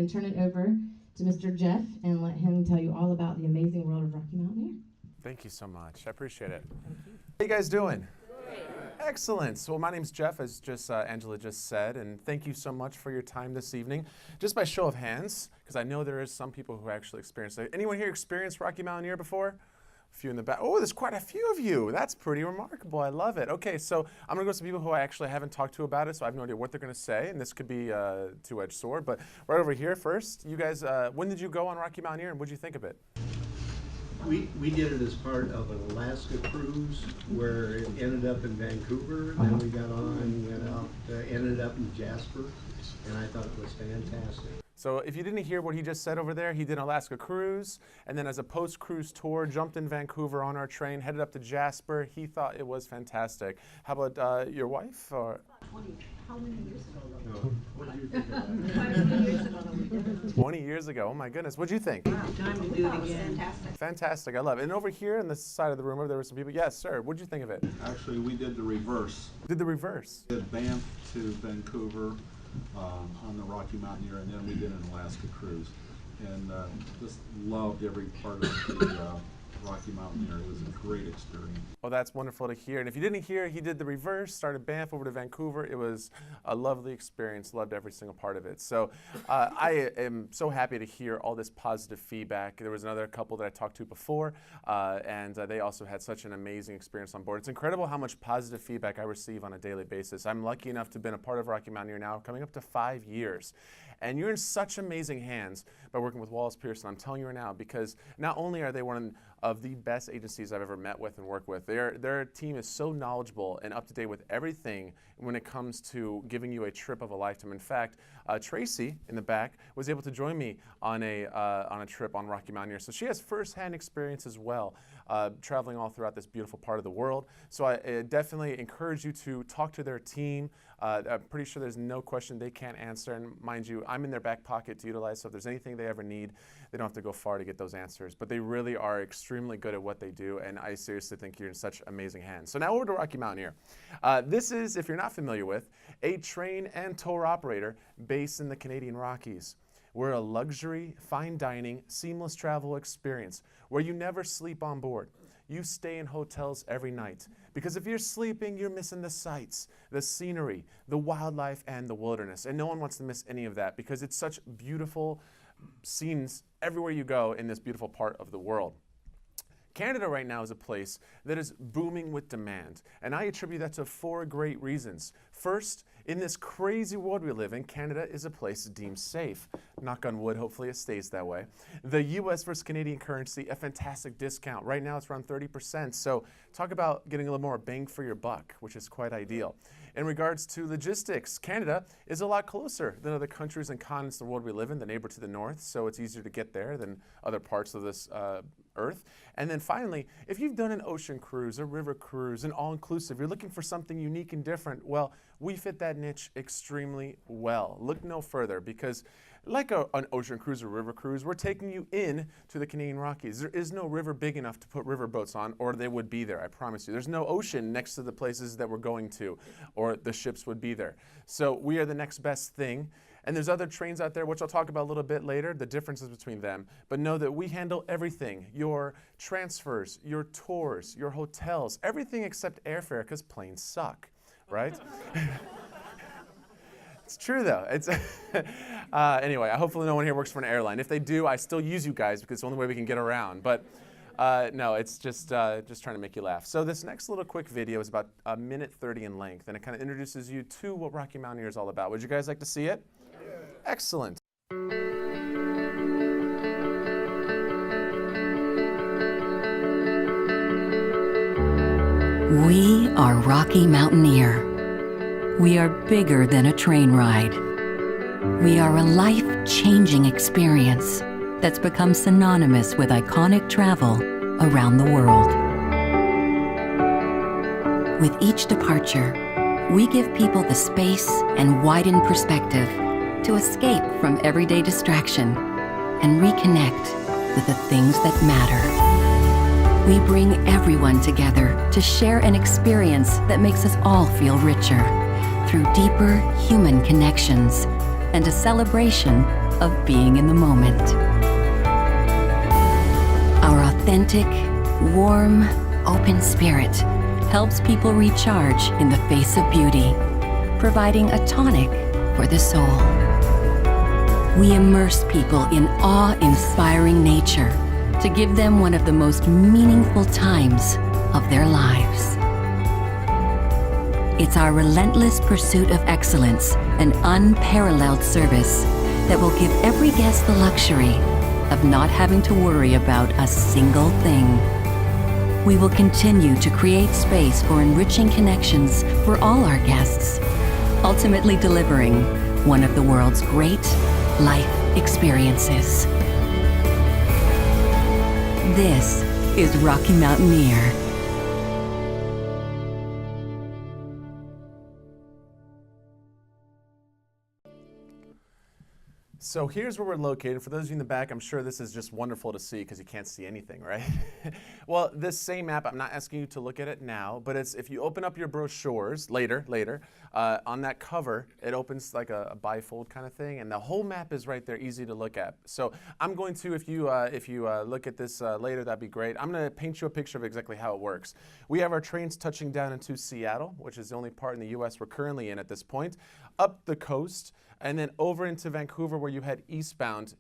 and turn it over to Mr. Jeff and let him tell you all about the amazing world of Rocky Mountaineer. Thank you so much. I appreciate it. How you guys doing? Great. Excellent. So my name's Jeff, as Angela just said, and thank you so much for your time this evening. Just by show of hands, because I know there is some people who actually experienced it. Anyone here experienced Rocky Mountaineer before? A few in the back. Oh, there's quite a few of you. That's pretty remarkable. I love it. Okay, so I'm going to go to some people who I actually haven't talked to about it, so I have no idea what they're going to say, and this could be a two-edged sword. But right over here first, you guys, when did you go on Rocky Mountaineer, and what did you think of it? We did it as part of an Alaska cruise where it ended up in Vancouver, then we got on, went out, ended up in Jasper, and I thought it was fantastic. So if you didn't hear what he just said over there, he did an Alaska cruise, and then as a post-cruise tour, jumped in Vancouver on our train, headed up to Jasper. He thought it was fantastic. How about your wife? Or? 20. How many years ago? No. What did you think about it? 20 years ago we did it. 20 years ago. Oh my goodness. What'd you think? Time to do it again. Fantastic. Fantastic. I love it. And over here on this side of the room, there were some people. Yes, sir. What'd you think of it? Actually, we did the reverse. Did the reverse? We did Banff to Vancouver on the Rocky Mountaineer, and then we did an Alaska cruise. And just loved every part of the Rocky Mountaineer. It was a great experience. Well, that's wonderful to hear. And if you didn't hear, he did the reverse, started Banff over to Vancouver. It was a lovely experience. Loved every single part of it. So I am so happy to hear all this positive feedback. There was another couple that I talked to before, and they also had such an amazing experience on board. It's incredible how much positive feedback I receive on a daily basis. I'm lucky enough to have been a part of Rocky Mountaineer now, coming up to 5 years. And you're in such amazing hands by working with Wallace Pearson. I'm telling you right now, because not only are they one of the best agencies I've ever met with and worked with, their team is so knowledgeable and up to date with everything when it comes to giving you a trip of a lifetime. In fact, Tracy in the back was able to join me on a trip on Rocky Mountaineer, so she has firsthand experience as well, traveling all throughout this beautiful part of the world. So I definitely encourage you to talk to their team. I'm pretty sure there's no question they can't answer, and mind you, I'm in their back pocket to utilize, so if there's anything they ever need, they don't have to go far to get those answers. But they really are extremely good at what they do, and I seriously think you're in such amazing hands. So now over to Rocky Mountaineer. This is, if you're not familiar with, a train and tour operator based in the Canadian Rockies. We're a luxury, fine dining, seamless travel experience where you never sleep on board. You stay in hotels every night. Because if you're sleeping, you're missing the sights, the scenery, the wildlife, and the wilderness. And no one wants to miss any of that because it's such beautiful scenes everywhere you go in this beautiful part of the world. Canada right now is a place that is booming with demand, and I attribute that to 4 great reasons. First, in this crazy world we live in, Canada is a place deemed safe. Knock on wood, hopefully it stays that way. The US versus Canadian currency, a fantastic discount. Right now it's around 30%, so talk about getting a little more bang for your buck, which is quite ideal. In regards to logistics, Canada is a lot closer than other countries and continents in the world we live in, the neighbor to the north, so it's easier to get there than other parts of this earth. And then finally, if you've done an ocean cruise, a river cruise, an all-inclusive, you're looking for something unique and different, well, we fit that niche extremely well. Look no further, because like an ocean cruise or river cruise, we're taking you in to the Canadian Rockies. There is no river big enough to put river boats on, or they would be there, I promise you. There's no ocean next to the places that we're going to, or the ships would be there. So we are the next best thing. And there's other trains out there, which I'll talk about a little bit later, the differences between them. But know that we handle everything, your transfers, your tours, your hotels, everything except airfare, because planes suck, right? It's true, though. It's anyway, hopefully no one here works for an airline. If they do, I still use you guys because it's the only way we can get around. But no, it's just trying to make you laugh. So this next little quick video is about 1:30 in length, and it kind of introduces you to what Rocky Mountaineer is all about. Would you guys like to see it? Yeah. Excellent. We are Rocky Mountaineer. We are bigger than a train ride. We are a life-changing experience that's become synonymous with iconic travel around the world. With each departure, we give people the space and widened perspective to escape from everyday distraction and reconnect with the things that matter. We bring everyone together to share an experience that makes us all feel richer through deeper human connections and a celebration of being in the moment. Our authentic, warm, open spirit helps people recharge in the face of beauty, providing a tonic for the soul. We immerse people in awe-inspiring nature to give them one of the most meaningful times of their lives. It's our relentless pursuit of excellence and unparalleled service that will give every guest the luxury of not having to worry about a single thing. We will continue to create space for enriching connections for all our guests, ultimately delivering one of the world's great life experiences. This is Rocky Mountaineer. So here's where we're located. For those of you in the back, I'm sure this is just wonderful to see because you can't see anything, right? Well, this same map, I'm not asking you to look at it now, but it's if you open up your brochures later, on that cover, it opens like a bifold kind of thing, and the whole map is right there, easy to look at. So I'm going to, if you look at this later, that'd be great. I'm going to paint you a picture of exactly how it works. We have our trains touching down into Seattle, which is the only part in the U.S. we're currently in at this point, up the coast, and then over into Vancouver where you head eastbound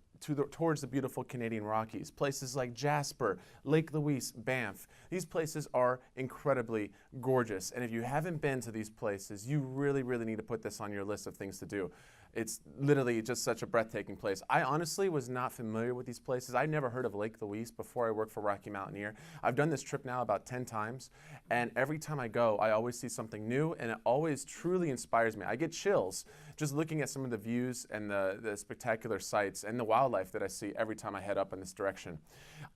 towards the beautiful Canadian Rockies. Places like Jasper, Lake Louise, Banff. These places are incredibly gorgeous. And if you haven't been to these places, you really, really need to put this on your list of things to do. It's literally just such a breathtaking place. I honestly was not familiar with these places. I'd never heard of Lake Louise before I worked for Rocky Mountaineer. I've done this trip now about 10 times, and every time I go, I always see something new, and it always truly inspires me. I get chills just looking at some of the views and the spectacular sights and the wildlife that I see every time I head up in this direction.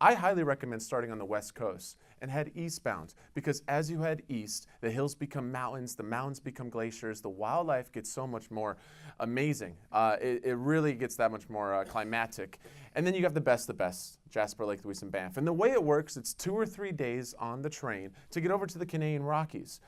I highly recommend starting on the West Coast and head eastbound, because as you head east, the hills become mountains, the mountains become glaciers, the wildlife gets so much more amazing. It really gets that much more climatic. And then you have the best, Jasper, Lake Louise, and Banff. And the way it works, it's 2 or 3 days on the train to get over to the Canadian Rockies.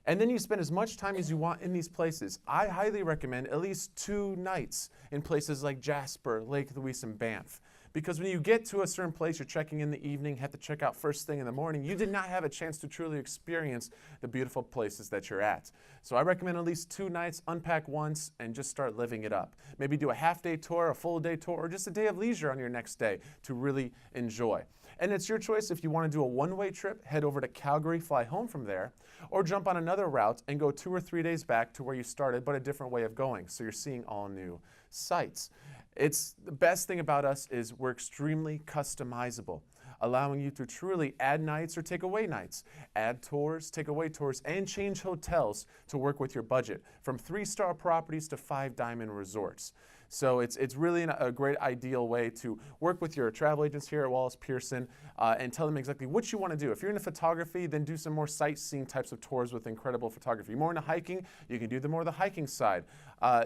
And then you spend as much time as you want in these places. I highly recommend at least 2 nights in places like Jasper, Lake Louise, and Banff. Because when you get to a certain place, you're checking in the evening, have to check out first thing in the morning, you did not have a chance to truly experience the beautiful places that you're at. So I recommend at least 2 nights, unpack once, and just start living it up. Maybe do a half-day tour, a full-day tour, or just a day of leisure on your next day to really enjoy. And it's your choice if you want to do a one-way trip, head over to Calgary, fly home from there, or jump on another route and go 2 or 3 days back to where you started, but a different way of going. So you're seeing all new sights. It's the best thing about us is we're extremely customizable, allowing you to truly add nights or take away nights, add tours, take away tours, and change hotels to work with your budget, from 3-star properties to 5-diamond resorts. So it's really a great ideal way to work with your travel agents here at Wallace Pearson and tell them exactly what you want to do. If you're into photography, then do some more sightseeing types of tours with incredible photography. More into hiking, you can do more of the hiking side.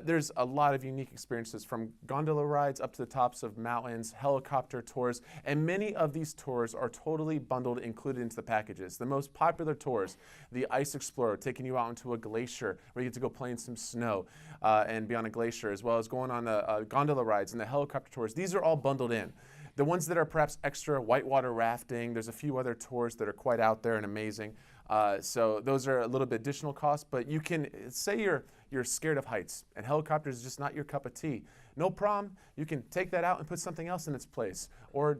There's a lot of unique experiences, from gondola rides up to the tops of mountains, helicopter tours, and many of these tours are totally bundled, included into the packages. The most popular tours, the Ice Explorer, taking you out into a glacier where you get to go play in some snow and be on a glacier, as well as going on the gondola rides and the helicopter tours. These are all bundled in. The ones that are perhaps extra, whitewater rafting, there's a few other tours that are quite out there and amazing. So those are a little bit additional cost, but you can, say you're scared of heights and helicopters is just not your cup of tea. No problem, you can take that out and put something else in its place, or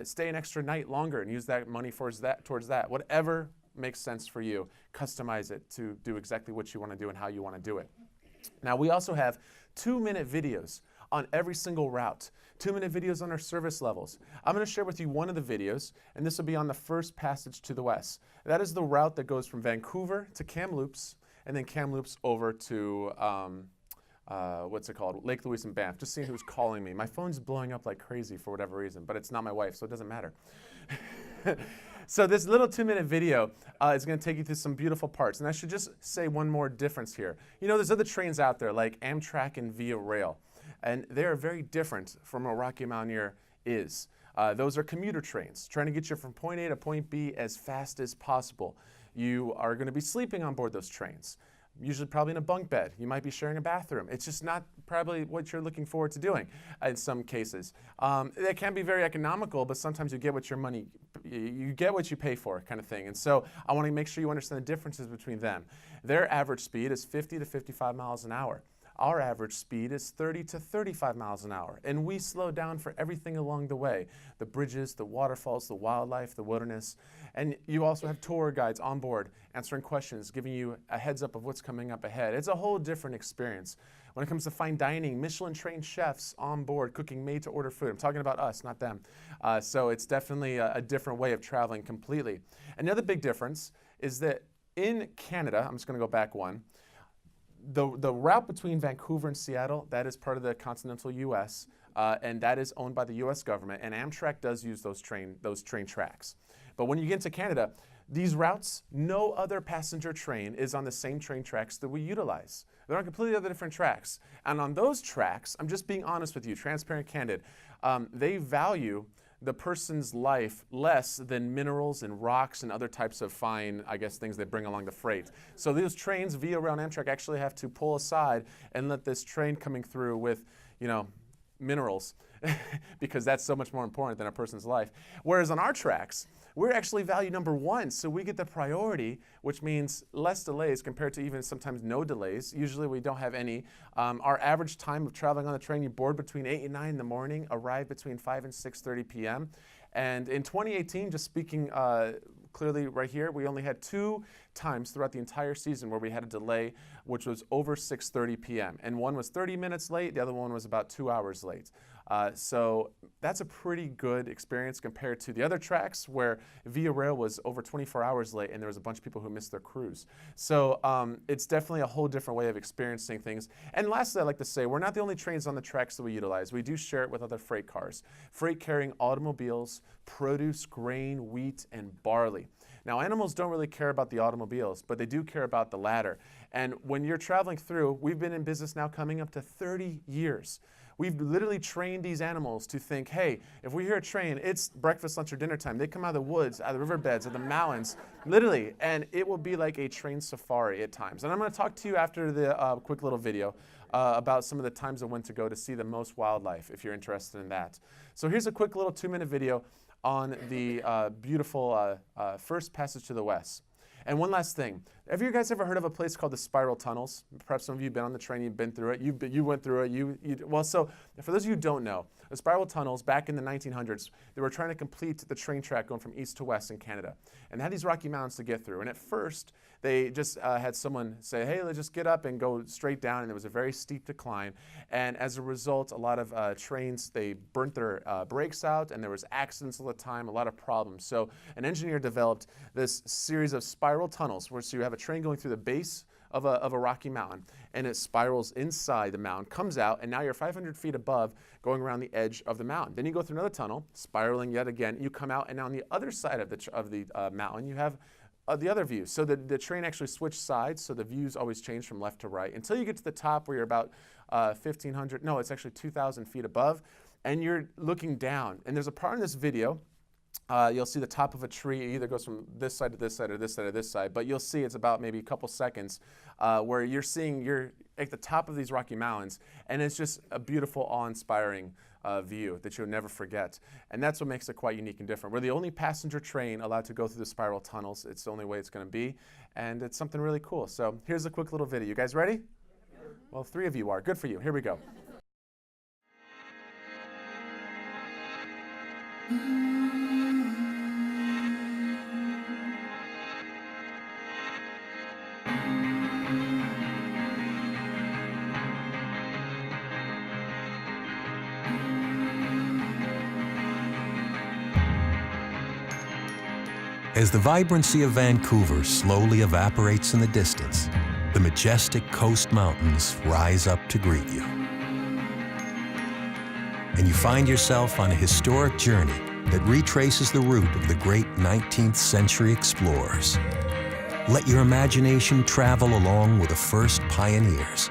stay an extra night longer and use that money towards that. Whatever makes sense for you, customize it to do exactly what you want to do and how you want to do it. Now, we also have 2-minute videos on every single route, 2-minute videos on our service levels. I'm going to share with you one of the videos, and this will be on the first passage to the west. That is the route that goes from Vancouver to Kamloops, and then Kamloops over to, what's it called, Lake Louise and Banff. Just seeing who's calling me. My phone's blowing up like crazy for whatever reason, but it's not my wife, so it doesn't matter. So this little 2-minute video is going to take you through some beautiful parts. And I should just say one more difference here. You know, there's other trains out there like Amtrak and Via Rail, and they are very different from what Rocky Mountaineer is. Those are commuter trains, trying to get you from point A to point B as fast as possible. You are going to be sleeping on board those trains. usually probably in a bunk bed. You might be sharing a bathroom. It's just not probably what you're looking forward to doing in some cases. It can be very economical, but sometimes you get what you get what you pay for, kind of thing. And so I want to make sure you understand the differences between them. Their average speed is 50 to 55 miles an hour. Our average speed is 30 to 35 miles an hour, and we slow down for everything along the way. The bridges, the waterfalls, the wildlife, the wilderness. And you also have tour guides on board answering questions, giving you a heads up of what's coming up ahead. It's a whole different experience. When it comes to fine dining, Michelin-trained chefs on board cooking made-to-order food. I'm talking about us, not them. So it's definitely a different way of traveling completely. Another big difference is that in Canada, I'm just going to go back one, the route between Vancouver and Seattle, that is part of the continental U.S., and that is owned by the U.S. government, and Amtrak does use those train tracks. But when you get into Canada, these routes, no other passenger train is on the same train tracks that we utilize. They're on completely other different tracks. And on those tracks, I'm just being honest with you, transparent, candid, they value the person's life less than minerals and rocks and other types of fine, I guess, things they bring along the freight. So those trains via around Amtrak actually have to pull aside and let this train coming through with, minerals, because that's so much more important than a person's life. Whereas on our tracks, we're actually value number one, so we get the priority, which means less delays compared to even sometimes no delays. Usually we don't have any. Our average time of traveling on the train, you board between 8 and 9 in the morning, arrive between 5 and 6:30 p.m. And in 2018, just speaking clearly right here, we only had 2 times throughout the entire season where we had a delay, which was over 6:30 p.m. And one was 30 minutes late, the other one was about 2 hours late. So that's a pretty good experience compared to the other tracks where Via Rail was over 24 hours late and there was a bunch of people who missed their cruise. So it's definitely a whole different way of experiencing things. And lastly, I'd like to say, we're not the only trains on the tracks that we utilize. We do share it with other freight cars. Freight carrying automobiles, produce, grain, wheat, and barley. Now, animals don't really care about the automobiles, but they do care about the latter. And when you're traveling through, we've been in business now coming up to 30 years. We've literally trained these animals to think, hey, if we hear a train, it's breakfast, lunch, or dinner time. They come out of the woods, out of the riverbeds, out of the mountains, literally, and it will be like a train safari at times. And I'm going to talk to you after the quick little video about some of the times I went to go to see the most wildlife, if you're interested in that. So here's a quick little 2-minute video on the beautiful first passage to the west. And one last thing. Have you guys ever heard of a place called the Spiral Tunnels? Perhaps some of you have been on the train, you've been through it, you went through it. Well, so for those of you who don't know, the Spiral Tunnels, back in the 1900s, they were trying to complete the train track going from east to west in Canada. And they had these rocky mountains to get through. And at first, they just had someone say, hey, let's just get up and go straight down. And there was a very steep decline. And as a result, a lot of trains, they burnt their brakes out, and there was accidents all the time, a lot of problems. So an engineer developed this series of spiral tunnels where so you have a train going through the base of a rocky mountain, and it spirals inside the mountain, comes out, and now you're 500 feet above going around the edge of the mountain. Then you go through another tunnel, spiraling yet again, you come out, and now on the other side of the mountain, you have the other view. So the train actually switched sides, so the views always change from left to right until you get to the top where you're about 1,500, no, it's actually 2,000 feet above, and you're looking down. And there's a part in this video, you'll see the top of a tree. It either goes from this side to this side or this side to this side, but you'll see it's about maybe a couple seconds where you're at the top of these Rocky Mountains, and it's just a beautiful, awe-inspiring view that you'll never forget. And that's what makes it quite unique and different. We're the only passenger train allowed to go through the spiral tunnels. It's the only way it's going to be, and it's something really cool. So here's a quick little video. You guys ready? Yeah. Well, 3 of you are. Good for you. Here we go. As the vibrancy of Vancouver slowly evaporates in the distance, the majestic coast mountains rise up to greet you. And you find yourself on a historic journey that retraces the route of the great 19th century explorers. Let your imagination travel along with the first pioneers,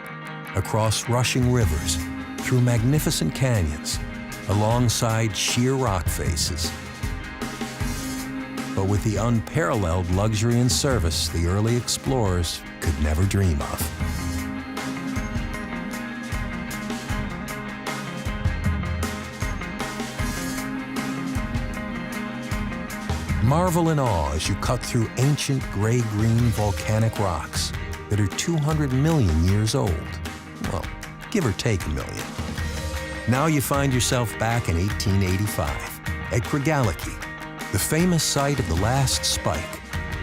across rushing rivers, through magnificent canyons, alongside sheer rock faces. but with the unparalleled luxury and service the early explorers could never dream of. Marvel in awe as you cut through ancient gray-green volcanic rocks that are 200 million years old. Well, give or take a million. Now you find yourself back in 1885 at Craigellachie, the famous site of the last spike,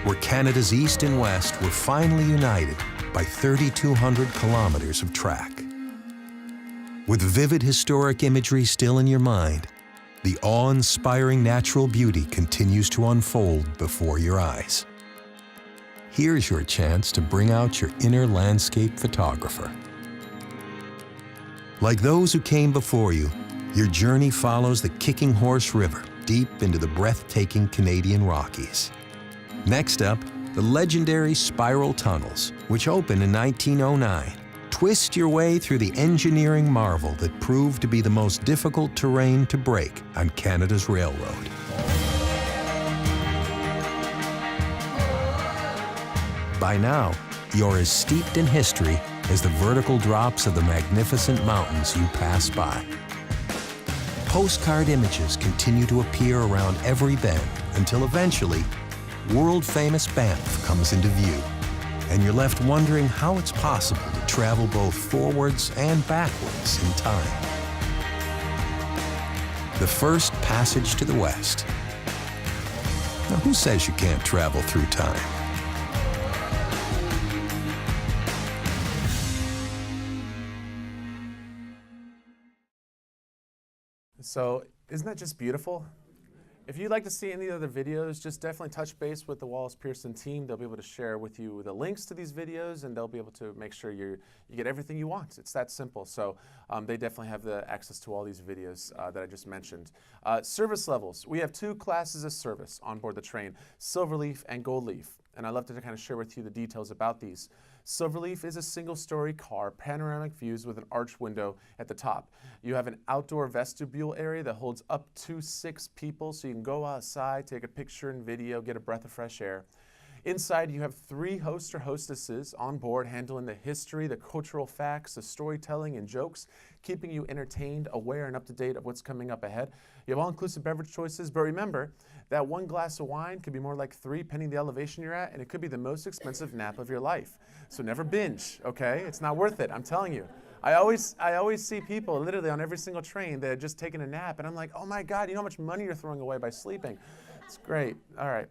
where Canada's east and west were finally united by 3,200 kilometers of track. With vivid historic imagery still in your mind, the awe-inspiring natural beauty continues to unfold before your eyes. Here's your chance to bring out your inner landscape photographer. Like those who came before you, your journey follows the Kicking Horse River deep into the breathtaking Canadian Rockies. Next up, the legendary spiral tunnels, which opened in 1909. Twist your way through the engineering marvel that proved to be the most difficult terrain to break on Canada's railroad. By now, you're as steeped in history as the vertical drops of the magnificent mountains you pass by. Postcard images continue to appear around every bend until eventually, world-famous Banff comes into view, and you're left wondering how it's possible to travel both forwards and backwards in time. The first passage to the west. Now, who says you can't travel through time? So, isn't that just beautiful? If you'd like to see any other videos, just definitely touch base with the Wallace Pearson team. They'll be able to share with you the links to these videos, and they'll be able to make sure you get everything you want. It's that simple. So they definitely have the access to all these videos that I just mentioned. Service levels. We have 2 classes of service on board the train, Silverleaf and Goldleaf. And I'd love to kind of share with you the details about these. Silverleaf is a single-story car, panoramic views with an arch window at the top. You have an outdoor vestibule area that holds up to 6 people, so you can go outside, take a picture and video, get a breath of fresh air. Inside, you have 3 hosts or hostesses on board handling the history, the cultural facts, the storytelling and jokes, keeping you entertained, aware, and up to date of what's coming up ahead. You have all-inclusive beverage choices, but remember, that 1 glass of wine could be more like 3 depending the elevation you're at, and it could be the most expensive nap of your life. So never binge, okay? It's not worth it, I'm telling you. I always see people literally on every single train that are just taking a nap, and I'm like, oh my God, you know how much money you're throwing away by sleeping? It's great. All right.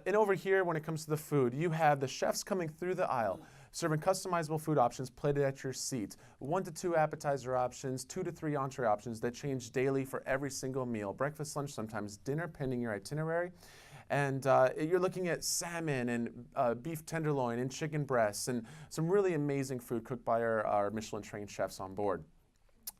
And over here, when it comes to the food, you have the chefs coming through the aisle, serving customizable food options plated at your seat. 1 to 2 appetizer options, 2 to 3 entree options that change daily for every single meal. Breakfast, lunch, sometimes dinner, pending your itinerary. And you're looking at salmon and beef tenderloin and chicken breasts and some really amazing food cooked by our Michelin-trained chefs on board.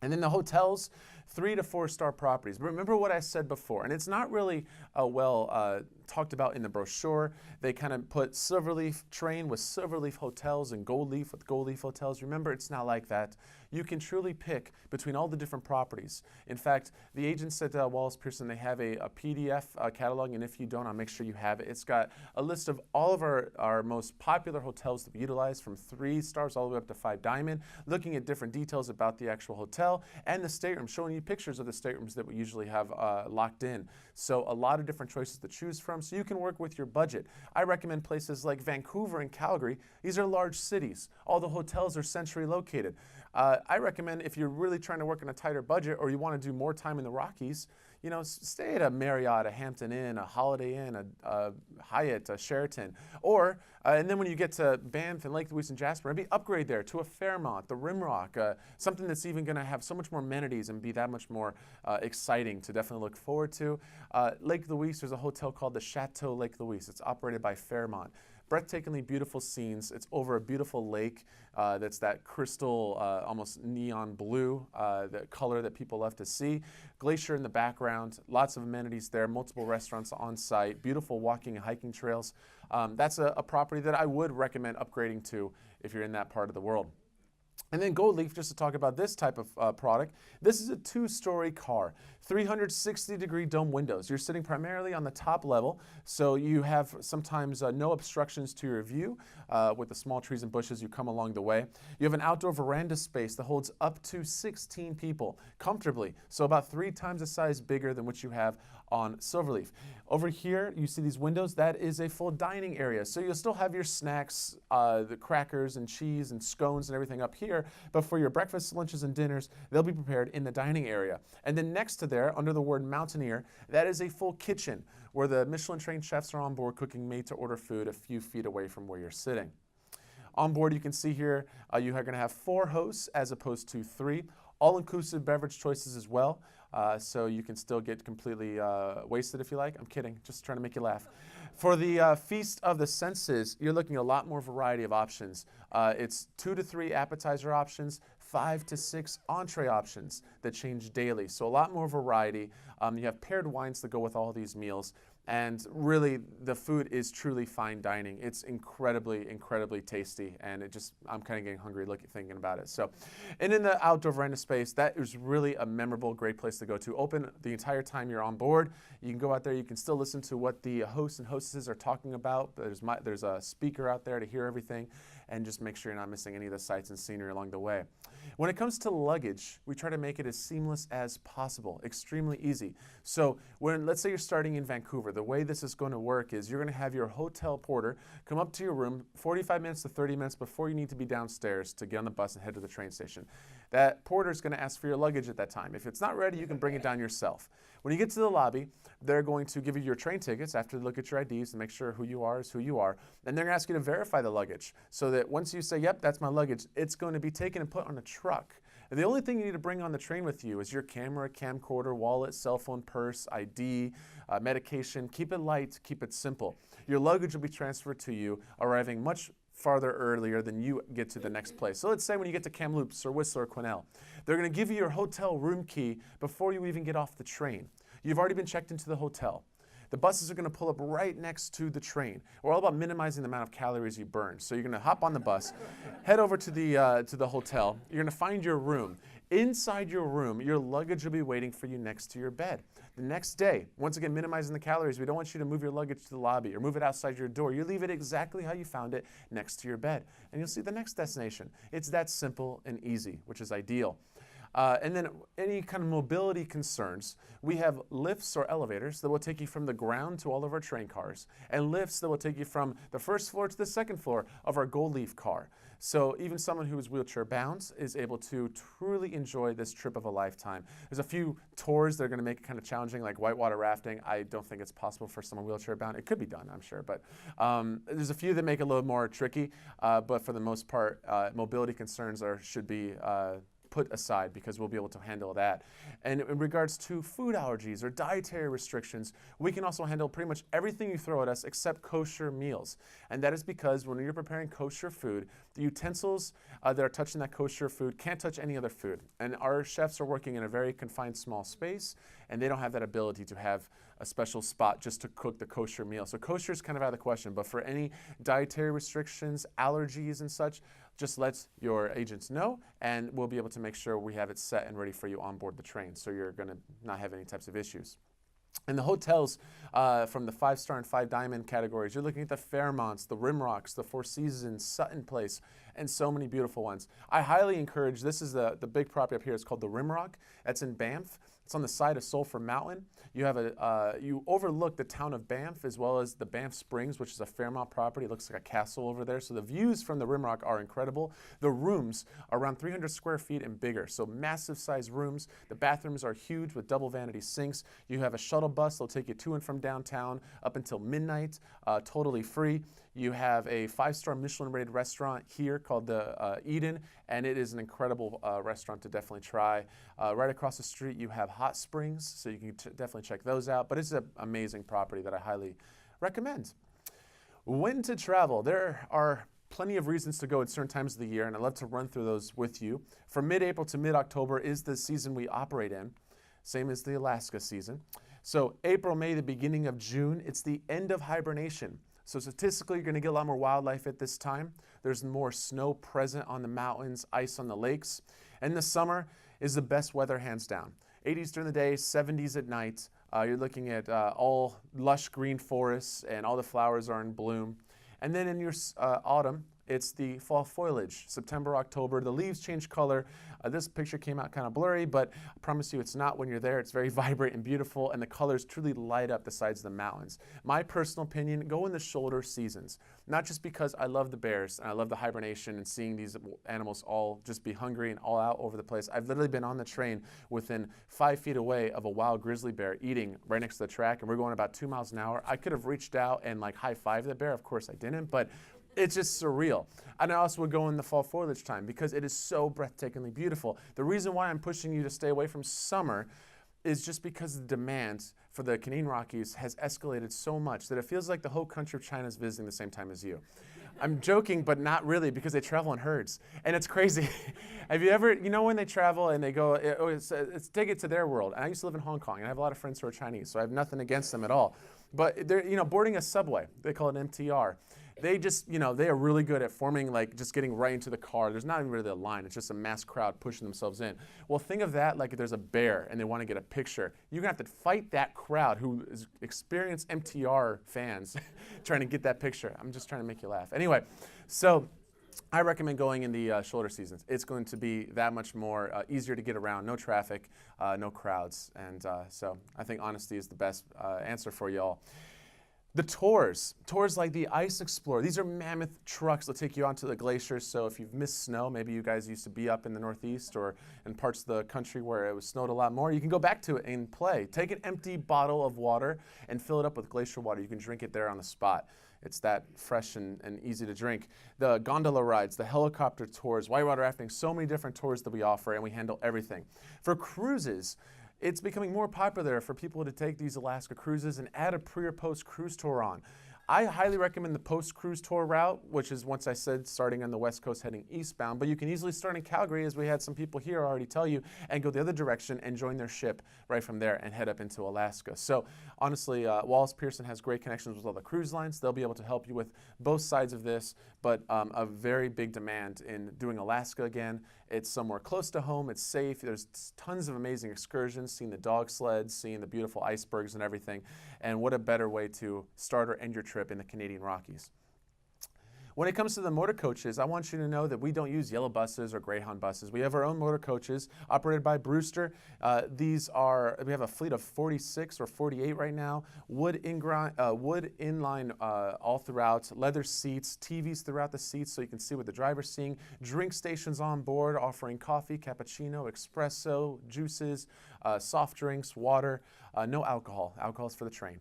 And then the hotels, 3 to 4 star properties. But remember what I said before, and it's not really well talked about in the brochure. They kind of put Silverleaf train with Silverleaf hotels and Goldleaf with Goldleaf hotels. Remember, it's not like that. You can truly pick between all the different properties. In fact, the agents at Wallace Pearson, they have a PDF catalog, and if you don't, I'll make sure you have it. It's got a list of all of our most popular hotels that we utilize, from 3 stars all the way up to 5 diamond, looking at different details about the actual hotel and the stateroom, showing you pictures of the staterooms that we usually have locked in. So a lot of different choices to choose from, so you can work with your budget. I recommend places like Vancouver and Calgary. These are large cities. All the hotels are centrally located. I recommend, if you're really trying to work on a tighter budget or you want to do more time in the Rockies, you know, stay at a Marriott, a Hampton Inn, a Holiday Inn, a Hyatt, a Sheraton. Or, and then when you get to Banff and Lake Louise and Jasper, maybe upgrade there to a Fairmont, the Rimrock, something that's even going to have so much more amenities and be that much more exciting to definitely look forward to. Lake Louise, there's a hotel called the Chateau Lake Louise. It's operated by Fairmont. Breathtakingly beautiful scenes. It's over a beautiful lake that's that crystal, almost neon blue, the color that people love to see. Glacier in the background, lots of amenities there, multiple restaurants on site, beautiful walking and hiking trails. That's a property that I would recommend upgrading to if you're in that part of the world. And then Gold Leaf, just to talk about this type of product, this is a 2-story car, 360-degree dome windows. You're sitting primarily on the top level, so you have sometimes no obstructions to your view with the small trees and bushes you come along the way. You have an outdoor veranda space that holds up to 16 people comfortably, so about 3 times the size bigger than what you have on Silverleaf. Over here, you see these windows. That is a full dining area. So you'll still have your snacks, the crackers and cheese and scones and everything up here. But for your breakfasts, lunches, and dinners, they'll be prepared in the dining area. And then next to there, under the word Mountaineer, that is a full kitchen where the Michelin-trained chefs are on board cooking made-to-order food a few feet away from where you're sitting. On board, you can see here, you are going to have 4 hosts as opposed to 3. All-inclusive beverage choices as well. So you can still get completely wasted if you like. I'm kidding, just trying to make you laugh. For the Feast of the Senses, you're looking at a lot more variety of options. It's 2 to 3 appetizer options, 5 to 6 entree options that change daily. So a lot more variety. You have paired wines that go with all these meals. And really, the food is truly fine dining. It's incredibly, incredibly tasty, and I'm kind of getting hungry thinking about it. So, and in the outdoor veranda space, that is really a memorable, great place to go to. Open the entire time you're on board. You can go out there. You can still listen to what the hosts and hostesses are talking about. There's a speaker out there to hear everything, and just make sure you're not missing any of the sights and scenery along the way. When it comes to luggage, we try to make it as seamless as possible, extremely easy. So let's say you're starting in Vancouver, the way this is going to work is you're going to have your hotel porter come up to your room 45 minutes to 30 minutes before you need to be downstairs to get on the bus and head to the train station. That porter is going to ask for your luggage at that time. If it's not ready, you can bring it down yourself. When you get to the lobby, they're going to give you your train tickets after they look at your IDs and make sure who you are is who you are. And they're going to ask you to verify the luggage so that once you say, yep, that's my luggage, it's going to be taken and put on a truck. And the only thing you need to bring on the train with you is your camera, camcorder, wallet, cell phone, purse, ID, medication. Keep it light, keep it simple. Your luggage will be transferred to you, arriving much farther earlier than you get to the next place. So let's say when you get to Kamloops or Whistler or Quesnel, they're going to give you your hotel room key before you even get off the train. You've already been checked into the hotel. The buses are going to pull up right next to the train. We're all about minimizing the amount of calories you burn. So you're going to hop on the bus, head over to the hotel. You're going to find your room. Inside your room, your luggage will be waiting for you next to your bed. The next day, once again, minimizing the calories, we don't want you to move your luggage to the lobby or move it outside your door. You leave it exactly how you found it, next to your bed. And you'll see the next destination. It's that simple and easy, which is ideal. And then any kind of mobility concerns, we have lifts or elevators that will take you from the ground to all of our train cars, and lifts that will take you from the first floor to the second floor of our Gold Leaf car. So even someone who is wheelchair bound is able to truly enjoy this trip of a lifetime. There's a few tours that are going to make it kind of challenging, like whitewater rafting. I don't think it's possible for someone wheelchair bound. It could be done, I'm sure, but there's a few that make it a little more tricky. But for the most part, mobility concerns should be put aside because we'll be able to handle that. And in regards to food allergies or dietary restrictions, we can also handle pretty much everything you throw at us except kosher meals. And that is because when you're preparing kosher food, the utensils that are touching that kosher food can't touch any other food. And our chefs are working in a very confined small space, and they don't have that ability to have a special spot just to cook the kosher meal. So kosher is kind of out of the question, but for any dietary restrictions, allergies and such, just let your agents know, and we'll be able to make sure we have it set and ready for you on board the train, so you're going to not have any types of issues. And the hotels from the 5-star and 5-diamond categories, you're looking at the Fairmonts, the Rimrocks, the Four Seasons, Sutton Place, and so many beautiful ones. I highly encourage, this is the big property up here, it's called the Rimrock. That's in Banff. It's on the side of Sulphur Mountain. You have you overlook the town of Banff as well as the Banff Springs, which is a Fairmont property. It looks like a castle over there. So the views from the Rimrock are incredible. The rooms are around 300 square feet and bigger. So massive size rooms. The bathrooms are huge with double vanity sinks. You have a shuttle bus that'll take you to and from downtown up until midnight, totally free. You have a 5-star Michelin-rated restaurant here called the Eden, and it is an incredible restaurant to definitely try. Right across the street, you have hot springs, so you can definitely check those out. But it's an amazing property that I highly recommend. When to travel? There are plenty of reasons to go at certain times of the year, and I'd love to run through those with you. From mid-April to mid-October is the season we operate in, same as the Alaska season. So April, May, the beginning of June, it's the end of hibernation. So statistically, you're going to get a lot more wildlife at this time. There's more snow present on the mountains, ice on the lakes. And the summer is the best weather, hands down. 80s during the day, 70s at night. You're looking at all lush green forests, and all the flowers are in bloom. And then in your autumn, it's the fall foliage, September, October. The leaves change color. This picture came out kind of blurry, but I promise you it's not when you're there. It's very vibrant and beautiful, and the colors truly light up the sides of the mountains. My personal opinion, go in the shoulder seasons. Not just because I love the bears, and I love the hibernation and seeing these animals all just be hungry and all out over the place. I've literally been on the train within 5 feet away of a wild grizzly bear eating right next to the track, and we're going about 2 miles an hour. I could have reached out and like high-fived the bear. Of course I didn't, but it's just surreal. And I also would go in the fall foliage time because it is so breathtakingly beautiful. The reason why I'm pushing you to stay away from summer is just because the demand for the Canadian Rockies has escalated so much that it feels like the whole country of China is visiting the same time as you. I'm joking, but not really, because they travel in herds. And it's crazy. Have you ever, when they travel and they go, it's take it to their world. And I used to live in Hong Kong, and I have a lot of friends who are Chinese, so I have nothing against them at all. But they're, boarding a subway, they call it MTR. They just, they are really good at forming, like, just getting right into the car. There's not even really a line. It's just a mass crowd pushing themselves in. Well, think of that like if there's a bear and they want to get a picture. You're going to have to fight that crowd who is experienced MTR fans trying to get that picture. I'm just trying to make you laugh. Anyway, so I recommend going in the shoulder seasons. It's going to be that much more easier to get around, no traffic, no crowds. And so I think honesty is the best answer for you all. The tours like the Ice Explorer, these are mammoth trucks that take you onto the glaciers. So if you've missed snow, maybe you guys used to be up in the Northeast or in parts of the country where it was snowed a lot more, you can go back to it and play. Take an empty bottle of water and fill it up with glacier water. You can drink it there on the spot. It's that fresh and easy to drink. The gondola rides, the helicopter tours, whitewater rafting, so many different tours that we offer, and we handle everything. For cruises, it's becoming more popular for people to take these Alaska cruises and add a pre or post cruise tour on. I highly recommend the post-cruise tour route, which is, once I said, starting on the West Coast heading eastbound, but you can easily start in Calgary, as we had some people here already tell you, and go the other direction and join their ship right from there and head up into Alaska. So honestly, Wallace Pearson has great connections with all the cruise lines. They'll be able to help you with both sides of this, but a very big demand in doing Alaska again. It's somewhere close to home, it's safe, there's tons of amazing excursions, seeing the dog sleds, seeing the beautiful icebergs and everything, and what a better way to start or end your trip in the Canadian Rockies. When it comes to the motor coaches, I want you to know that we don't use yellow buses or Greyhound buses. We have our own motor coaches operated by Brewster. We have a fleet of 46 or 48 right now, wood inline all throughout, leather seats, TVs throughout the seats so you can see what the driver's seeing, drink stations on board offering coffee, cappuccino, espresso, juices, soft drinks, water, no alcohol. Alcohol is for the train.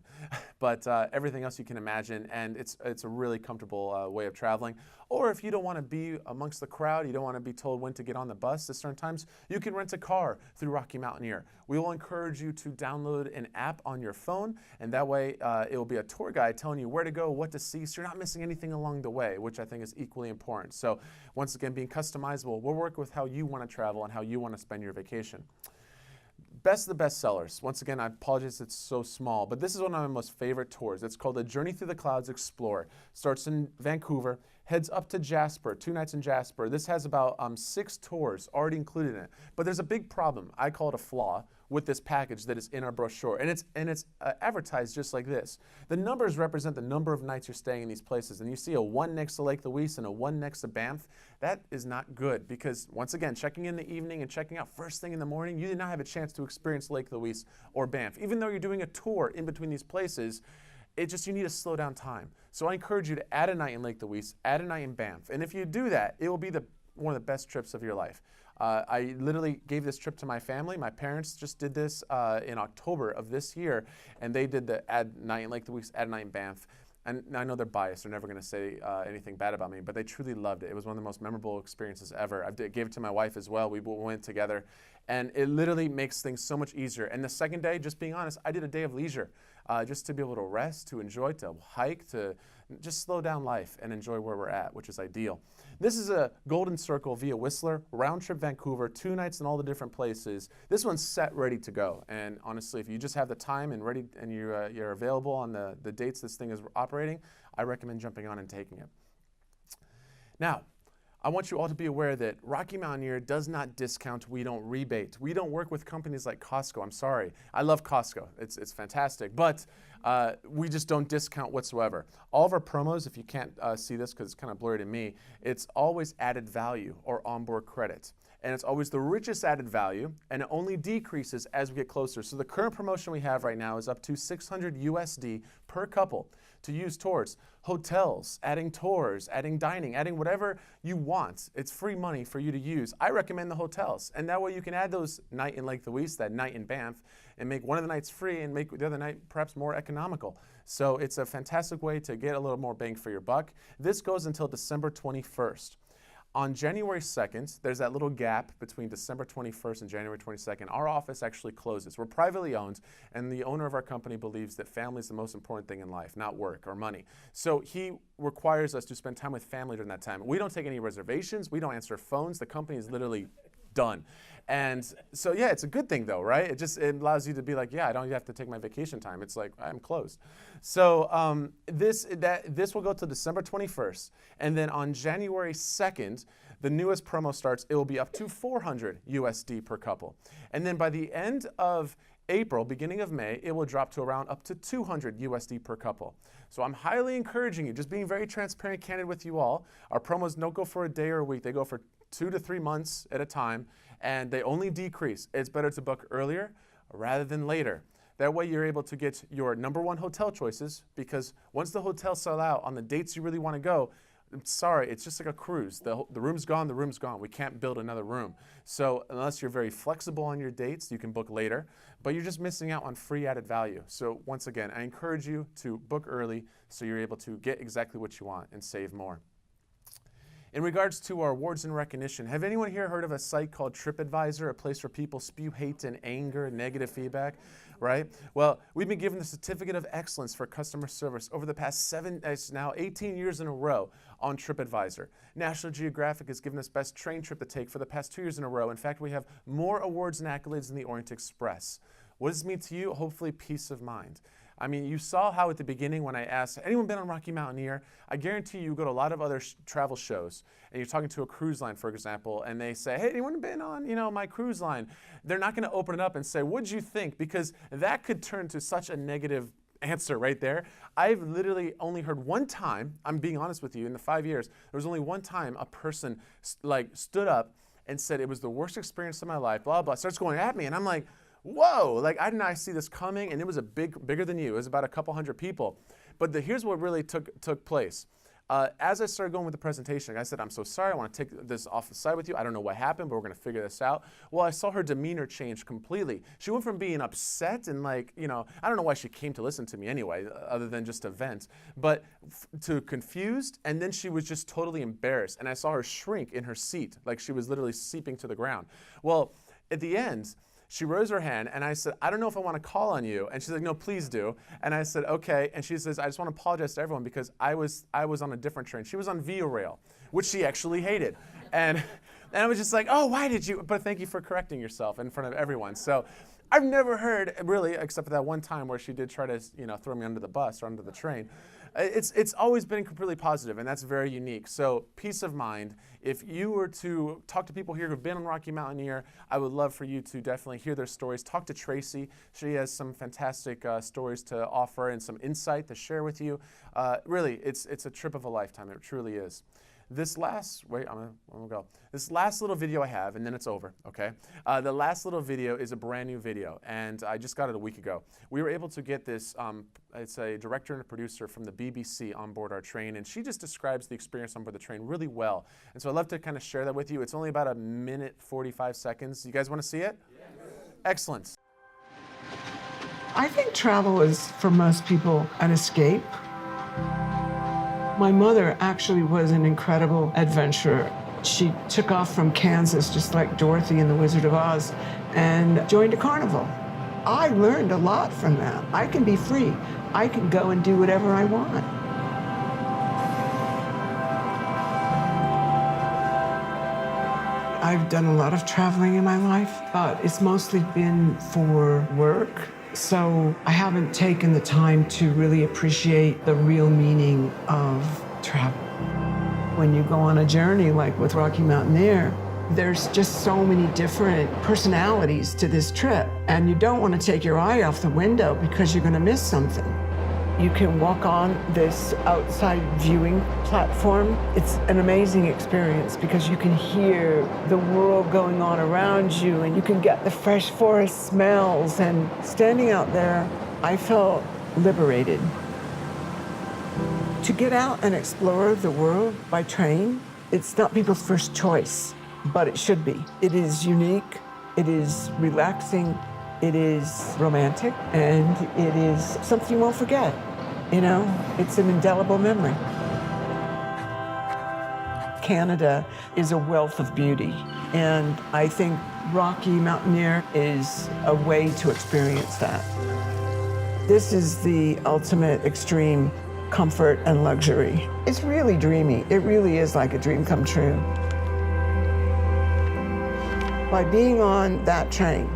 But everything else you can imagine, and it's a really comfortable way of traveling. Or if you don't want to be amongst the crowd, you don't want to be told when to get on the bus at certain times, you can rent a car through Rocky Mountaineer. We will encourage you to download an app on your phone, and that way it will be a tour guide telling you where to go, what to see, so you're not missing anything along the way, which I think is equally important. So once again, being customizable, we'll work with how you want to travel and how you want to spend your vacation. Best of the best sellers. Once again, I apologize it's so small, but this is one of my most favorite tours. It's called the Journey Through the Clouds Explorer. Starts in Vancouver, heads up to Jasper, 2 nights in Jasper. This has about 6 tours already included in it. But there's a big problem, I call it a flaw, with this package that is in our brochure. And it's advertised just like this. The numbers represent the number of nights you're staying in these places. And you see a 1 next to Lake Louise and a 1 next to Banff. That is not good because, once again, checking in the evening and checking out first thing in the morning, you did not have a chance to experience Lake Louise or Banff. Even though you're doing a tour in between these places, you need to slow down time. So I encourage you to add a night in Lake Louise, add a night in Banff. And if you do that, it will be one of the best trips of your life. I literally gave this trip to my family. My parents just did this in October of this year, and they did the add night in Lake Louise, add night in Banff. And I know they're biased. They're never going to say anything bad about me, but they truly loved it. It was one of the most memorable experiences ever. I gave it to my wife as well. We went together, and it literally makes things so much easier. And the second day, just being honest, I did a day of leisure just to be able to rest, to enjoy, to hike, to just slow down life and enjoy where we're at, which is ideal. This is a Golden Circle via Whistler, round trip Vancouver, 2 nights in all the different places. This one's set, ready to go. And honestly, if you just have the time and ready and you're available on the dates this thing is operating, I recommend jumping on and taking it. Now, I want you all to be aware that Rocky Mountaineer does not discount, we don't rebate. We don't work with companies like Costco, I'm sorry. I love Costco, it's fantastic, but we just don't discount whatsoever. All of our promos, if you can't see this because it's kind of blurry to me, it's always added value or onboard credit. And it's always the richest added value, and it only decreases as we get closer. So the current promotion we have right now is up to $600 USD per couple to use towards hotels, adding tours, adding dining, adding whatever you want. It's free money for you to use. I recommend the hotels, and that way you can add those night in Lake Louise, that night in Banff, and make one of the nights free and make the other night perhaps more economical. So it's a fantastic way to get a little more bang for your buck. This goes until December 21st. On January 2nd, there's that little gap between December 21st and January 22nd. Our office actually closes. We're privately owned, and the owner of our company believes that family is the most important thing in life, not work or money. So he requires us to spend time with family during that time. We don't take any reservations. We don't answer phones. The company is literally done. And so, yeah, it's a good thing though, right? It allows you to be like, yeah, I don't have to take my vacation time. It's like, I'm closed. So this will go to December 21st. And then on January 2nd, the newest promo starts. It will be up to $400 USD per couple. And then by the end of April, beginning of May, it will drop to around up to $200 USD per couple. So I'm highly encouraging you, just being very transparent, candid with you all. Our promos don't go for a day or a week. They go for 2 to 3 months at a time, and they only decrease. It's better to book earlier rather than later. That way you're able to get your #1 hotel choices, because once the hotels sell out on the dates you really want to go, I'm sorry, it's just like a cruise. The room's gone, the room's gone. We can't build another room. So unless you're very flexible on your dates, you can book later, but you're just missing out on free added value. So once again, I encourage you to book early so you're able to get exactly what you want and save more. In regards to our awards and recognition, have anyone here heard of a site called TripAdvisor, a place where people spew hate and anger and negative feedback, right? Well, we've been given the Certificate of Excellence for Customer Service over the past 18 years in a row on TripAdvisor. National Geographic has given us Best Train Trip to Take for the past 2 years in a row. In fact, we have more awards and accolades than the Orient Express. What does it mean to you? Hopefully, peace of mind. I mean, you saw how at the beginning when I asked, anyone been on Rocky Mountaineer? I guarantee you go to a lot of other travel shows, and you're talking to a cruise line, for example, and they say, hey, anyone been on, my cruise line? They're not going to open it up and say, what'd you think? Because that could turn to such a negative answer right there. I've literally only heard one time, I'm being honest with you, in the 5 years, there was only one time a person stood up and said it was the worst experience of my life, blah, blah, starts going at me, and I'm like, whoa, I did not see this coming, and it was bigger than you. It was about a couple hundred people. But here's what really took place. As I started going with the presentation, I said, I'm so sorry, I want to take this off the side with you. I don't know what happened, but we're going to figure this out. Well, I saw her demeanor change completely. She went from being upset and I don't know why she came to listen to me anyway, other than just to vent, but to confused, and then she was just totally embarrassed. And I saw her shrink in her seat, like she was literally seeping to the ground. Well, at the end, she rose her hand, and I said, I don't know if I want to call on you. And she's like, no, please do. And I said, okay. And she says, I just want to apologize to everyone because I was on a different train. She was on Via Rail, which she actually hated. And I was just like, oh, why did you? But thank you for correcting yourself in front of everyone. So I've never heard, really, except for that one time where she did try to throw me under the bus or under the train. It's always been completely positive, and that's very unique. So peace of mind. If you were to talk to people here who've been on Rocky Mountaineer, I would love for you to definitely hear their stories. Talk to Tracy. She has some fantastic stories to offer and some insight to share with you. Really, it's a trip of a lifetime. It truly is. This last, I'm gonna go. This last little video I have, and then it's over, okay? The last little video is a brand new video, and I just got it a week ago. We were able to get this, it's a director and a producer from the BBC on board our train, and she just describes the experience on board the train really well. And so I'd love to kind of share that with you. It's only about 1:45 seconds. You guys wanna see it? Yes. Excellent. I think travel is, for most people, an escape. My mother actually was an incredible adventurer. She took off from Kansas, just like Dorothy in The Wizard of Oz, and joined a carnival. I learned a lot from that. I can be free. I can go and do whatever I want. I've done a lot of traveling in my life, but it's mostly been for work. So I haven't taken the time to really appreciate the real meaning of travel. When you go on a journey like with Rocky Mountaineer, there's just so many different personalities to this trip, and you don't want to take your eye off the window because you're going to miss something. You can walk on this outside viewing platform. It's an amazing experience because you can hear the world going on around you, and you can get the fresh forest smells. And standing out there, I felt liberated. To get out and explore the world by train, it's not people's first choice, but it should be. It is unique, it is relaxing, it is romantic, and it is something you won't forget. You know, it's an indelible memory. Canada is a wealth of beauty, and I think Rocky Mountaineer is a way to experience that. This is the ultimate extreme comfort and luxury. It's really dreamy. It really is like a dream come true. By being on that train,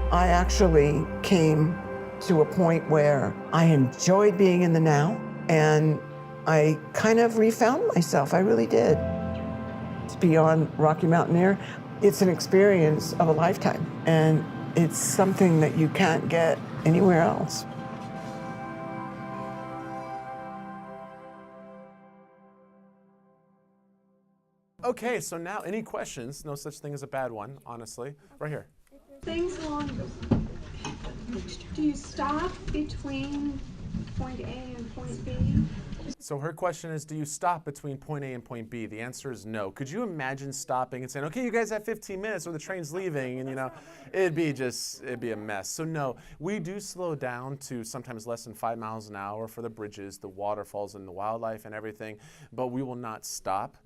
I actually came to a point where I enjoyed being in the now, and I kind of refound myself. I really did. To be on Rocky Mountaineer, it's an experience of a lifetime, and it's something that you can't get anywhere else. Okay, so now any questions? No such thing as a bad one, honestly. Right here. Things along, do you stop between point A and point B? So her question is, do you stop between point A and point B? The answer is no. Could you imagine stopping and saying, okay, you guys have 15 minutes or the train's leaving, and you know, it'd be a mess. So no, we do slow down to sometimes less than 5 miles an hour for the bridges, the waterfalls, and the wildlife and everything, but we will not stop.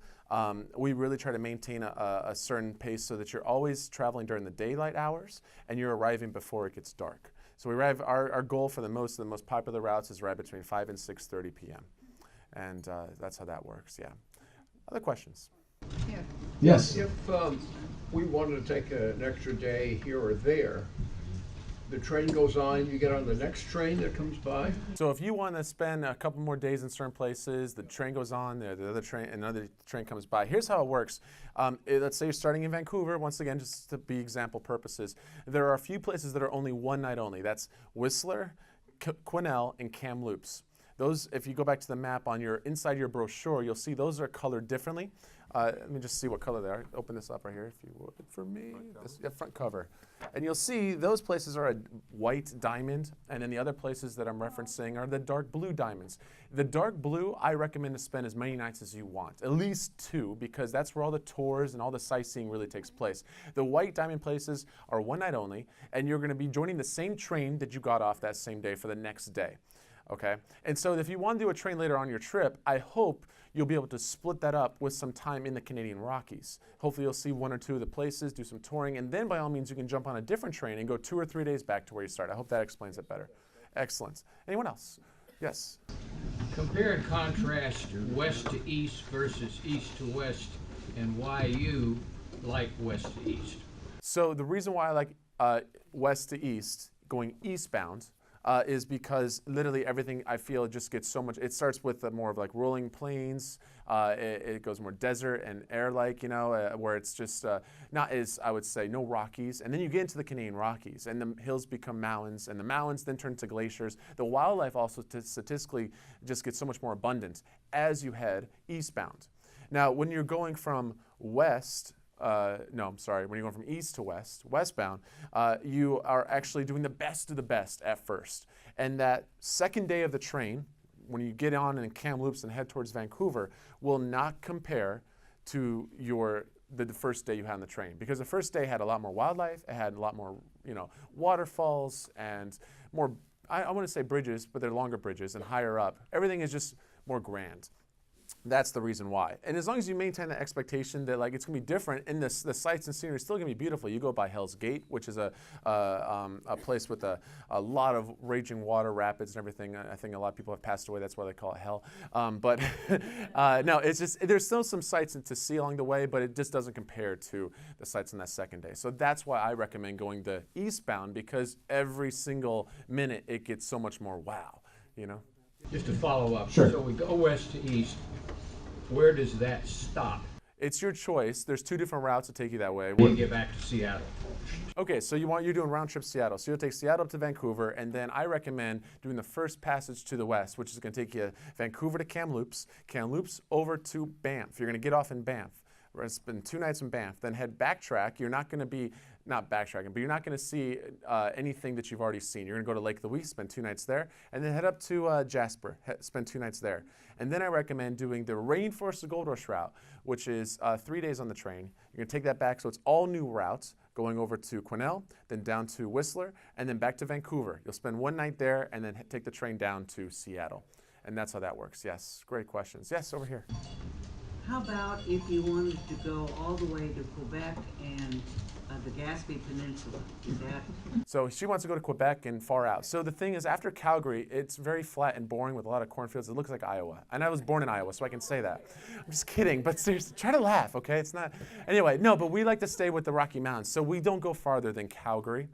We really try to maintain a certain pace so that you're always traveling during the daylight hours and you're arriving before it gets dark. So we arrive, our goal for the most popular routes is right between 5 and 6:30 p.m. And that's how that works, yeah. Other questions? Yeah. Yes. If we wanted to take an extra day here or there, the train goes on, you get on the next train that comes by? So if you want to spend a couple more days in certain places, the train goes on, another train comes by. Here's how it works. Let's say you're starting in Vancouver, once again, just to be example purposes. There are a few places that are only one night only. That's Whistler, Quesnel, and Kamloops. Those, if you go back to the map on inside your brochure, you'll see those are colored differently. Let me just see what color they are. Open this up right here, if you would, for me. Front cover. And you'll see those places are a white diamond, and then the other places that I'm referencing are the dark blue diamonds. The dark blue, I recommend to spend as many nights as you want, at least 2, because that's where all the tours and all the sightseeing really takes place. The white diamond places are one night only, and you're going to be joining the same train that you got off that same day for the next day. Okay, and so if you want to do a train later on your trip, I hope you'll be able to split that up with some time in the Canadian Rockies. Hopefully you'll see 1 or 2 of the places, do some touring, and then by all means you can jump on a different train and go 2 or 3 days back to where you started. I hope that explains it better. Excellent. Anyone else? Yes? Compare and contrast west to east versus east to west, and why you like west to east. So the reason why I like west to east, going eastbound, is because literally everything I feel just gets so much. It starts with more of like rolling plains. It goes more desert and air-like, you know, where it's just not as, I would say, no Rockies. And then you get into the Canadian Rockies, and the hills become mountains, and the mountains then turn to glaciers. The wildlife also statistically just gets so much more abundant as you head eastbound. Now, when you're going from when you're going from east to westbound, you are actually doing the best of the best at first. And that second day of the train, when you get on in Kamloops and head towards Vancouver, will not compare to the first day you had on the train. Because the first day had a lot more wildlife, it had a lot more, waterfalls and more, I want to say bridges, but they're longer bridges and higher up. Everything is just more grand. That's the reason why. And as long as you maintain that expectation that like it's gonna be different, and the sights and scenery is still gonna be beautiful. You go by Hell's Gate, which is a place with a lot of raging water, rapids, and everything. I think a lot of people have passed away. That's why they call it hell. But no, it's just there's still some sights to see along the way, but it just doesn't compare to the sights on that second day. So that's why I recommend going the eastbound, because every single minute it gets so much more wow. You know. Just to follow up. Sure. So we go west to east. Where does that stop? It's your choice. There's 2 different routes to take you that way. We get back to Seattle. Okay, so you're doing round trip Seattle. So you'll take Seattle up to Vancouver, and then I recommend doing the first passage to the west, which is going to take you Vancouver to Kamloops, Kamloops over to Banff. You're going to get off in Banff. We're going to spend 2 nights in Banff, then head backtrack. You're not going to be, not backtracking, but you're not going to see anything that you've already seen. You're going to go to Lake Louise, spend 2 nights there, and then head up to Jasper, spend 2 nights there. And then I recommend doing the Rainforest to Gold Rush route, which is 3 days on the train. You're going to take that back, so it's all new routes, going over to Quesnel, then down to Whistler, and then back to Vancouver. You'll spend 1 night there, and then take the train down to Seattle. And that's how that works. Yes, great questions. Yes, over here. How about if you wanted to go all the way to Quebec and the Gaspé Peninsula? Is that? So she wants to go to Quebec and far out. So the thing is, after Calgary, it's very flat and boring with a lot of cornfields. It looks like Iowa. And I was born in Iowa, so I can say that. I'm just kidding, but seriously, try to laugh, okay? It's not. Anyway, no, but we like to stay with the Rocky Mountains. So we don't go farther than Calgary.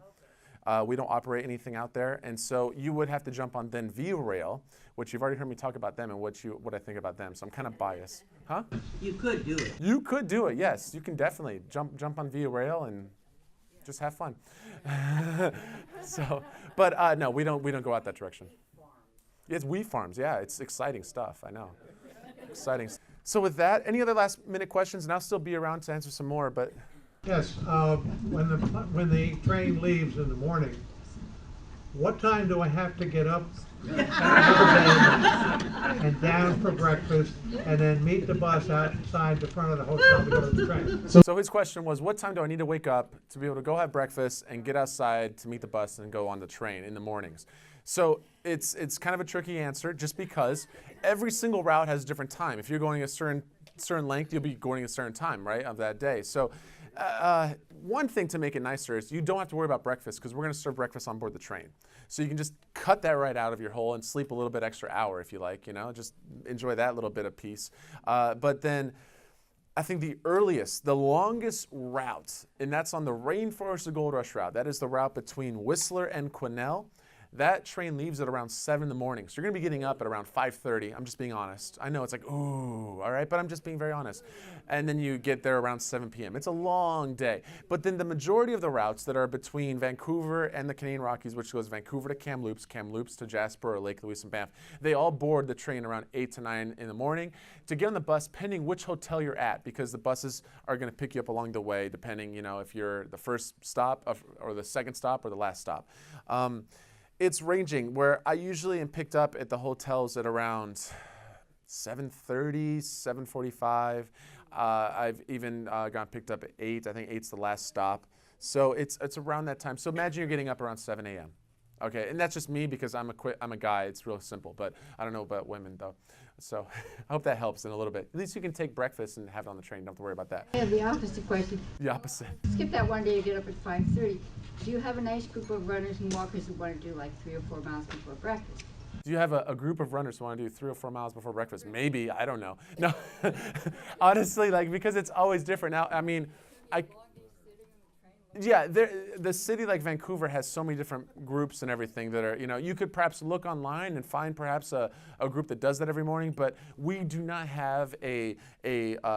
We don't operate anything out there. And so you would have to jump on then Via Rail, which you've already heard me talk about them and what I think about them. So I'm kind of biased. Huh? You could do it. You could do it, yes. You can definitely jump on Via Rail and just have fun. So, but no, we don't go out that direction. It's wheat farms, yeah. It's exciting stuff, I know. Exciting. So with that, any other last minute questions? And I'll still be around to answer some more, but. Yes, when the train leaves in the morning, what time do I have to get up and down for breakfast, and then meet the bus outside the front of the hotel to go to the train? So his question was, what time do I need to wake up to be able to go have breakfast and get outside to meet the bus and go on the train in the mornings? So it's kind of a tricky answer, just because every single route has a different time. If you're going a certain length, you'll be going a certain time, right, of that day. So one thing to make it nicer is you don't have to worry about breakfast, because we're going to serve breakfast on board the train. So you can just cut that right out of your hole and sleep a little bit extra hour if you like, you know, just enjoy that little bit of peace. But then I think the longest route, and that's on the Rainforest to Gold Rush route. That is the route between Whistler and Quesnel. That train leaves at around 7 in the morning. So you're going to be getting up at around 5:30. I'm just being honest. I know it's like, ooh, all right, but I'm just being very honest. And then you get there around 7 p.m. It's a long day. But then the majority of the routes that are between Vancouver and the Canadian Rockies, which goes Vancouver to Kamloops, Kamloops to Jasper or Lake Louise and Banff, they all board the train around 8 to 9 in the morning to get on the bus, pending which hotel you're at, because the buses are going to pick you up along the way, depending, you know, if you're the first stop or the second stop or the last stop. It's ranging, where I usually am picked up at the hotels at around 7:30, 7:45. I've even gotten picked up at 8. I think 8's the last stop. So it's around that time. So imagine you're getting up around 7 a.m. Okay, and that's just me because I'm a guy. It's real simple, but I don't know about women though. So I hope that helps in a little bit. At least you can take breakfast and have it on the train. Don't have to worry about that. I have the opposite question. The opposite. Skip that one day you get up at 5:30. Do you have a nice group of runners and walkers who want to do like 3 or 4 miles before breakfast? Do you have a group of runners who want to do 3 or 4 miles before breakfast? Maybe, I don't know. No, honestly, like, because it's always different. Now, I mean, yeah, the city like Vancouver has so many different groups and everything that are, you know, you could perhaps look online and find perhaps a group that does that every morning, but we do not have a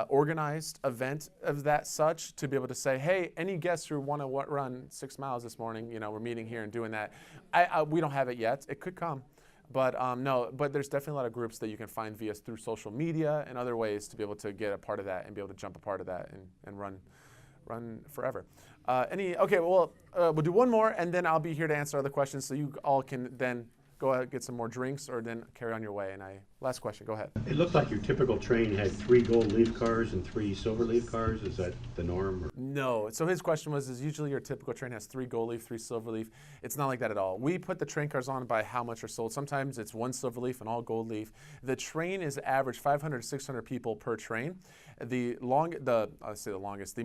organized event of that such to be able to say, hey, any guests who want to run 6 miles this morning, you know, we're meeting here and doing that. We don't have it yet. It could come. But no, but there's definitely a lot of groups that you can find through social media and other ways to be able to get a part of that and be able to jump a part of that and run forever. Okay, well, we'll do one more, and then I'll be here to answer other questions, so you all can then go out and get some more drinks or then carry on your way, and I last question, go ahead. It looked like your typical train had 3 gold leaf cars and 3 silver leaf cars. Is that the norm? Or? No. So his question was, is usually your typical train has 3 gold leaf, 3 silver leaf. It's not like that at all. We put the train cars on by how much are sold. Sometimes it's 1 silver leaf and all gold leaf. The train is average 500 to 600 people per train. The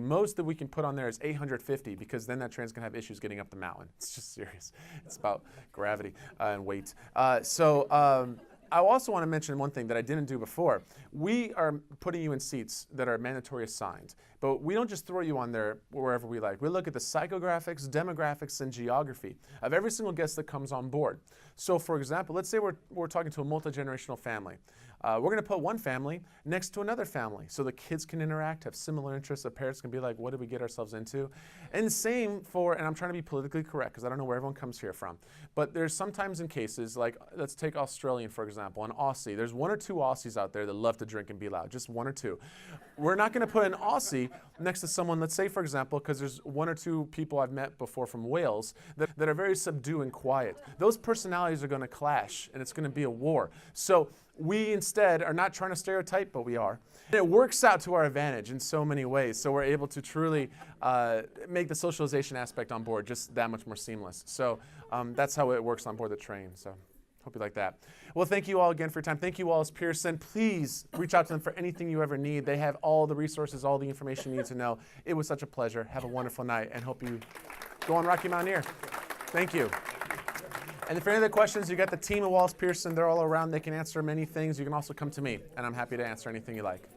most that we can put on there is 850, because then that train's gonna have issues getting up the mountain. It's just serious. It's about gravity and weight. I also want to mention one thing that I didn't do before. We are putting you in seats that are mandatory assigned, but we don't just throw you on there wherever we like. We look at the psychographics, demographics, and geography of every single guest that comes on board. So for example, let's say we're talking to a multi-generational family. We're going to put one family next to another family so the kids can interact, have similar interests. The parents can be like, what did we get ourselves into? And same for, and I'm trying to be politically correct because I don't know where everyone comes here from, but there's sometimes in cases, like let's take Australian for example, an Aussie. There's 1 or 2 Aussies out there that love to drink and be loud, just 1 or 2. We're not going to put an Aussie next to someone, let's say for example, because there's 1 or 2 people I've met before from Wales that are very subdued and quiet. Those personalities are going to clash and it's going to be a war. So we instead are not trying to stereotype, but we are. It works out to our advantage in so many ways, so we're able to truly make the socialization aspect on board just that much more seamless. So that's how it works on board the train. So hope you like that. Well, thank you all again for your time. Thank you, Wallace Pearson. Please reach out to them for anything you ever need. They have all the resources, all the information you need to know. It was such a pleasure. Have a wonderful night, and hope you go on Rocky Mountaineer. Thank you. And for any other questions, you got the team at Wallace Pearson. They're all around. They can answer many things. You can also come to me, and I'm happy to answer anything you like.